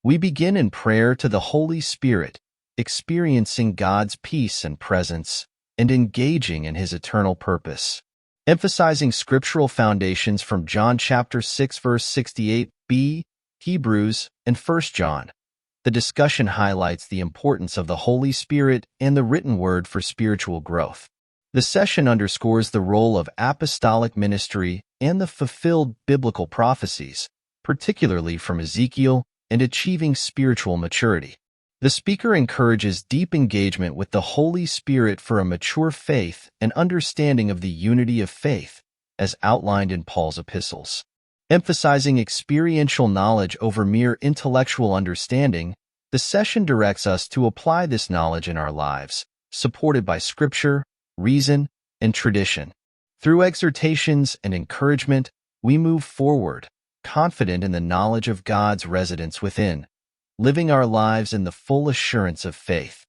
We begin in prayer to the Holy Spirit, experiencing God's peace and presence, and engaging in His eternal purpose. Emphasizing scriptural foundations from John chapter 6 verse 68b, Hebrews, and 1 John. The discussion highlights the importance of the Holy Spirit and the written word for spiritual growth. The session underscores the role of apostolic ministry and the fulfilled biblical prophecies, particularly from Ezekiel, and achieving spiritual maturity. The speaker encourages deep engagement with the Holy Spirit for a mature faith and understanding of the unity of faith, as outlined in Paul's epistles. Emphasizing experiential knowledge over mere intellectual understanding, the session directs us to apply this knowledge in our lives, supported by Scripture, reason, and tradition. Through exhortations and encouragement, we move forward, confident in the knowledge of God's residence within, living our lives in the full assurance of faith.